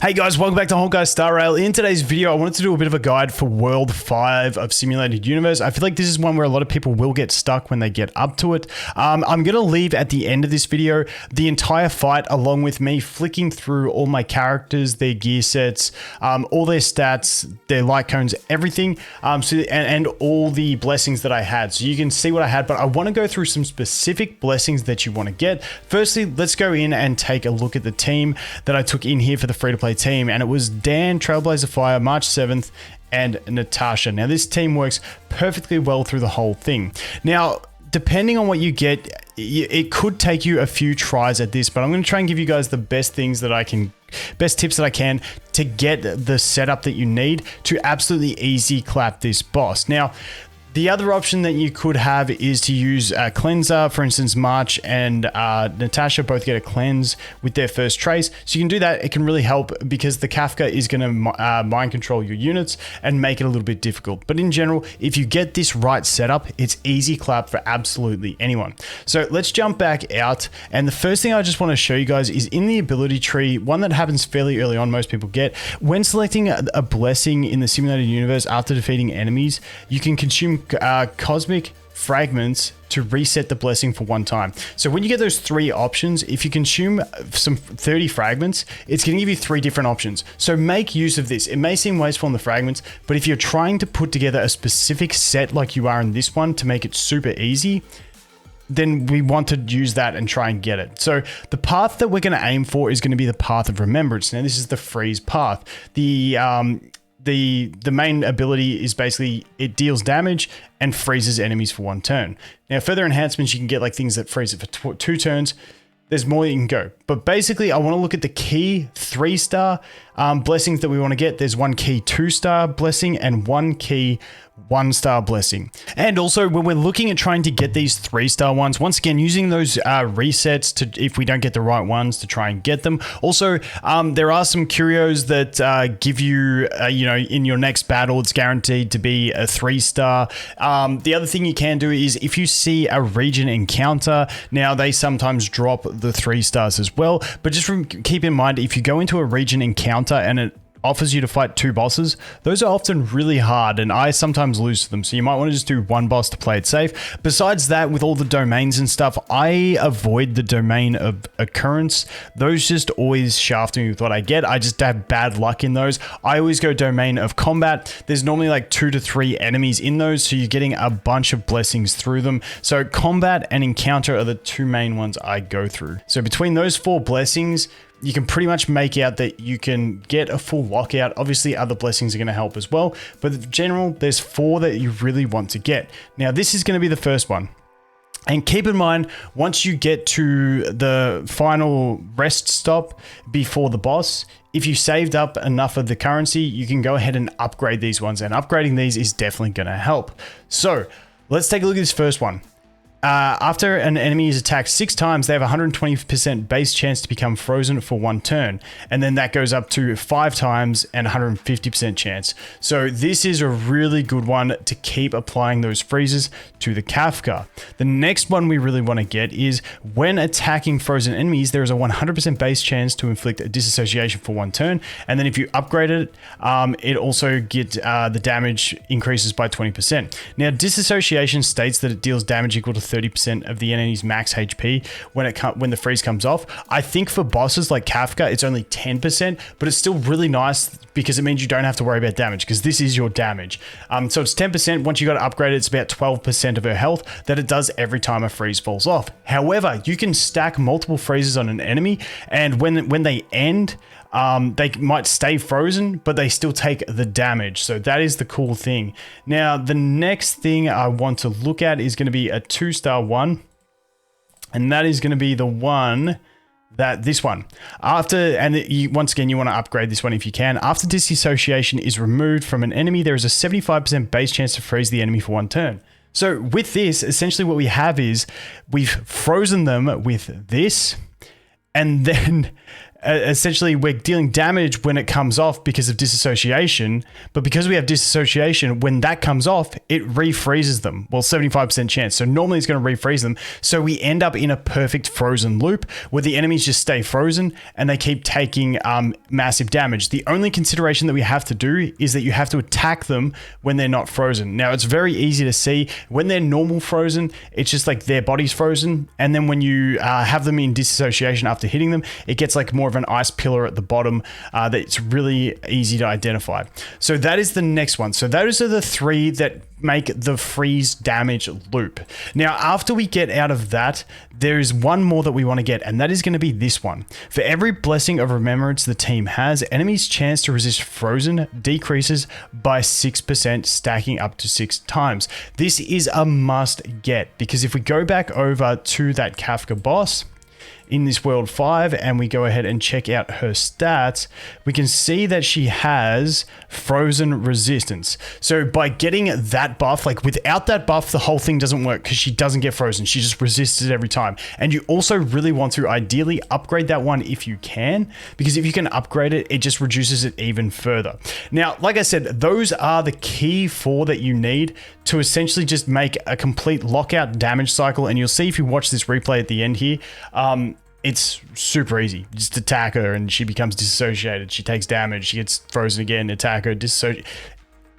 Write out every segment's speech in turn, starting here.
Hey guys, welcome back to Honkai Star Rail. In today's video, I wanted to do a bit of a guide for World 5 of Simulated Universe. I feel like this is one where a lot of people will get stuck when they get up to it. I'm going to leave at the end of this video the entire fight along with me flicking through all my characters, their gear sets, all their stats, their light cones, everything, and all the blessings that I had. So you can see what I had, but I want to go through some specific blessings that you want to get. Firstly, let's go in and take a look at the team that I took in here for the free-to-play team, and it was Dan, Trailblazer Fire, March 7th, and Natasha. Now this team works perfectly well through the whole thing. Now, depending on what you get, it could take you a few tries at this, but I'm going to try and give you guys the best tips that I can to get the setup that you need to absolutely easy clap this boss. Now, the other option that you could have is to use a cleanser. For instance, March and Natasha both get a cleanse with their first trace. So you can do that. It can really help because the Kafka is going to mind control your units and make it a little bit difficult. But in general, if you get this right setup, it's easy clap for absolutely anyone. So let's jump back out. And the first thing I just want to show you guys is in the ability tree, one that happens fairly early on, most people get. When selecting a blessing in the simulated universe after defeating enemies, you can consume cosmic fragments to reset the blessing for one time. So when you get those three options, if you consume some 30 fragments, it's going to give you three different options. So make use of this. It may seem wasteful on the fragments, but if you're trying to put together a specific set like you are in this one to make it super easy, then we want to use that and try and get it. So the path that we're going to aim for is going to be the path of remembrance. Now this is the freeze path. The main ability is basically it deals damage and freezes enemies for one turn. Now, further enhancements, you can get like things that freeze it for two turns. There's more you can go. But basically, I want to look at the key 3-star blessings that we want to get. There's one key 2-star blessing and one key 1-star blessing. And also, when we're looking at trying to get these 3-star ones, once again, using those resets to, if we don't get the right ones, to try and get them. Also, there are some curios that give you, in your next battle, it's guaranteed to be a 3-star. The other thing you can do is if you see a region encounter, now they sometimes drop the 3 stars as well. But just keep in mind, if you go into a region encounter and it offers you to fight 2 bosses, those are often really hard and I sometimes lose to them. So you might want to just do 1 boss to play it safe. Besides that, with all the domains and stuff, I avoid the domain of occurrence. Those just always shaft me with what I get. I just have bad luck in those. I always go domain of combat. There's normally like 2 to 3 enemies in those, so you're getting a bunch of blessings through them. So combat and encounter are the 2 main ones I go through. So between those 4 blessings, you can pretty much make out that you can get a full lockout. Obviously, other blessings are going to help as well. But in general, there's 4 that you really want to get. Now, this is going to be the first one. And keep in mind, once you get to the final rest stop before the boss, if you saved up enough of the currency, you can go ahead and upgrade these ones. And upgrading these is definitely going to help. So let's take a look at this first one. After an enemy is attacked 6 times, they have a 120% base chance to become frozen for 1 turn. And then that goes up to 5 times and 150% chance. So this is a really good one to keep applying those freezes to the Kafka. The next one we really want to get is when attacking frozen enemies, there is a 100% base chance to inflict a disassociation for 1 turn. And then if you upgrade it, it also gets the damage increases by 20%. Now, disassociation states that it deals damage equal to 30% of the enemy's max HP when the freeze comes off. I think for bosses like Kafka, it's only 10%, but it's still really nice because it means you don't have to worry about damage because this is your damage. So it's 10%. Once you got it upgraded, it's about 12% of her health that it does every time a freeze falls off. However, you can stack multiple freezes on an enemy, and when they end, they might stay frozen, but they still take the damage. So that is the cool thing. Now, the next thing I want to look at is going to be a 2-star one. And that is going to be the one this one. Once again, you want to upgrade this one if you can. After disassociation is removed from an enemy, there is a 75% base chance to freeze the enemy for 1 turn. So with this, essentially what we have is we've frozen them with this, and then essentially we're dealing damage when it comes off because of disassociation, but because we have disassociation, when that comes off, it refreezes them. Well, 75% chance. So normally it's going to refreeze them. So we end up in a perfect frozen loop where the enemies just stay frozen and they keep taking massive damage. The only consideration that we have to do is that you have to attack them when they're not frozen. Now, it's very easy to see when they're normal frozen, it's just like their body's frozen. And then when you have them in disassociation after hitting them, it gets like more of an ice pillar at the bottom that's really easy to identify. So that is the next one. So those are the three that make the freeze damage loop. Now, after we get out of that, there is one more that we want to get, and that is going to be this one. For every blessing of remembrance the team has, enemies' chance to resist frozen decreases by 6%, stacking up to 6 times. This is a must get, because if we go back over to that Kafka boss in this world 5 and we go ahead and check out her stats, we can see that she has frozen resistance. So by getting that buff, like without that buff, the whole thing doesn't work because she doesn't get frozen. She just resists it every time. And you also really want to ideally upgrade that one if you can, because if you can upgrade it, it just reduces it even further. Now, like I said, those are the key 4 that you need to essentially just make a complete lockout damage cycle. And you'll see if you watch this replay at the end here, it's super easy. Just attack her and she becomes disassociated. She takes damage. She gets frozen again. Attack her, disassociate.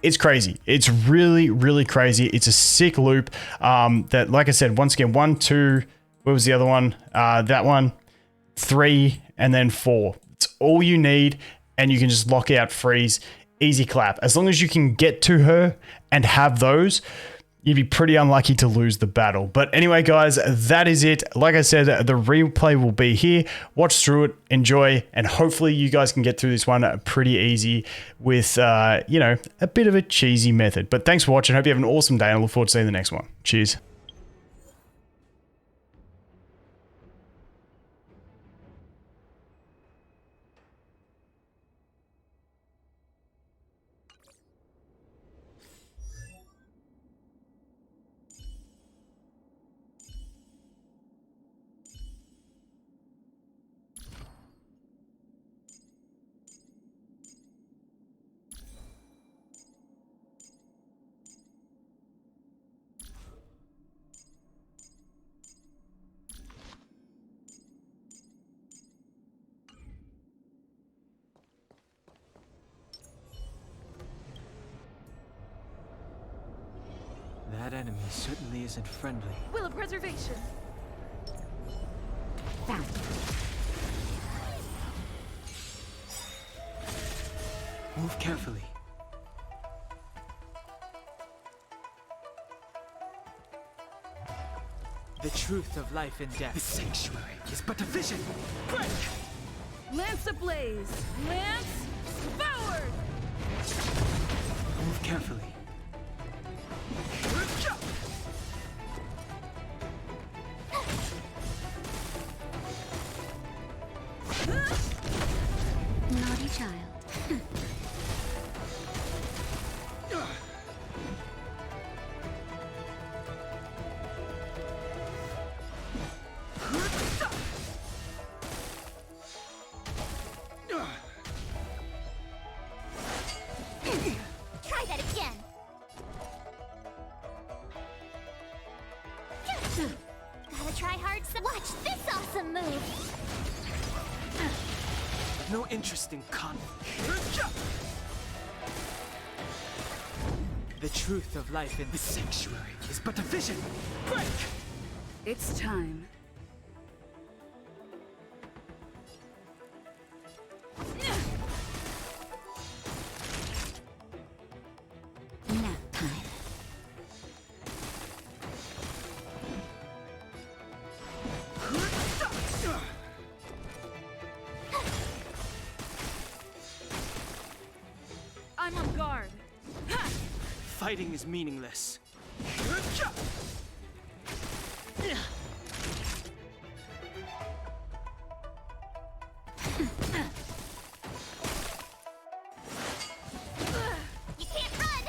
It's crazy. It's really, really crazy. It's a sick loop that, like I said, once again, 1, 2, what was the other one? That one, 3, and then 4. It's all you need, and you can just lock out, freeze, easy clap. As long as you can get to her and have those, you'd be pretty unlucky to lose the battle. But anyway, guys, that is it. Like I said, the replay will be here. Watch through it, enjoy, and hopefully you guys can get through this one pretty easy with, you know, a bit of a cheesy method. But thanks for watching. Hope you have an awesome day, and I look forward to seeing the next one. Cheers. That enemy certainly isn't friendly. Will of preservation. Found. Move carefully. The truth of life and death. The sanctuary is but a vision. Break! Lance ablaze. Lance forward. Move carefully. Naughty child. Try that again. Gotta try hard. Watch this awesome move. No interest in conflict. The truth of life in the sanctuary is but a vision. Break! It's time. Nap time. I'm on guard. Fighting is meaningless. You can't run.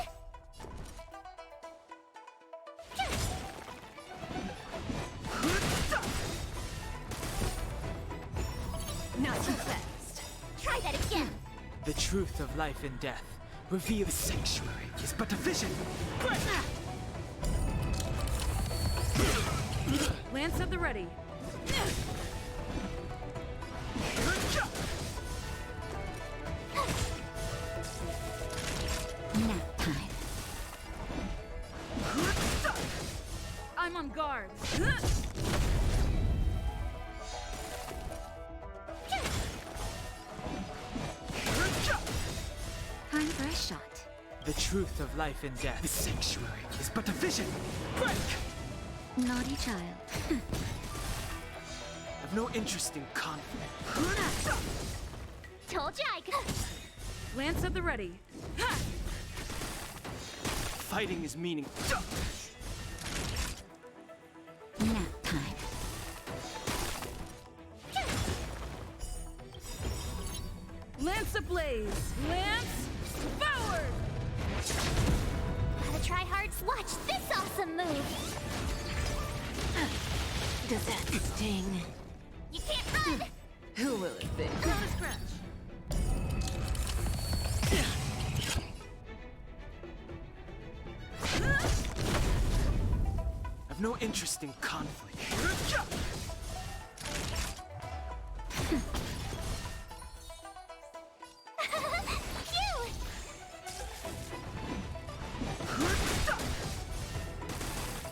Not too fast. The truth of life and death. Reveal the sanctuary is but a vision. Lance at the ready. Nap time. I'm on guard. Time for a shot. The truth of life and death. The sanctuary is but a vision. Naughty child. I've no interest in conflict. Told you I could. Lance at the ready. Fighting is meaning. Nap time. Lance ablaze. Lance forward. Gotta try hard. Watch this awesome move. Does that sting? You can't run. Who will it be? Not a scratch. I've no interest in conflict. Phew!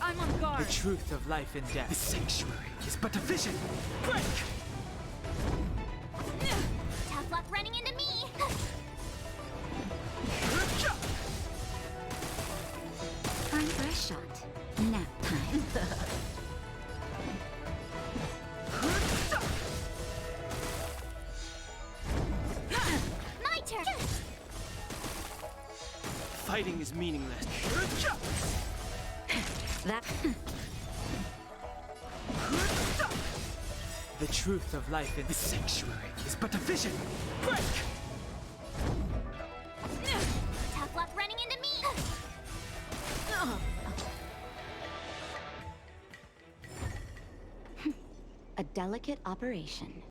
I'm on guard. The truth of life and death. The sanctuary is but a vision. Tough luck running into me. Time for a shot. Nap time. My turn. Fighting is meaningless. That. The truth of life and the sanctuary is but a vision. Tough luck running into me. A delicate operation.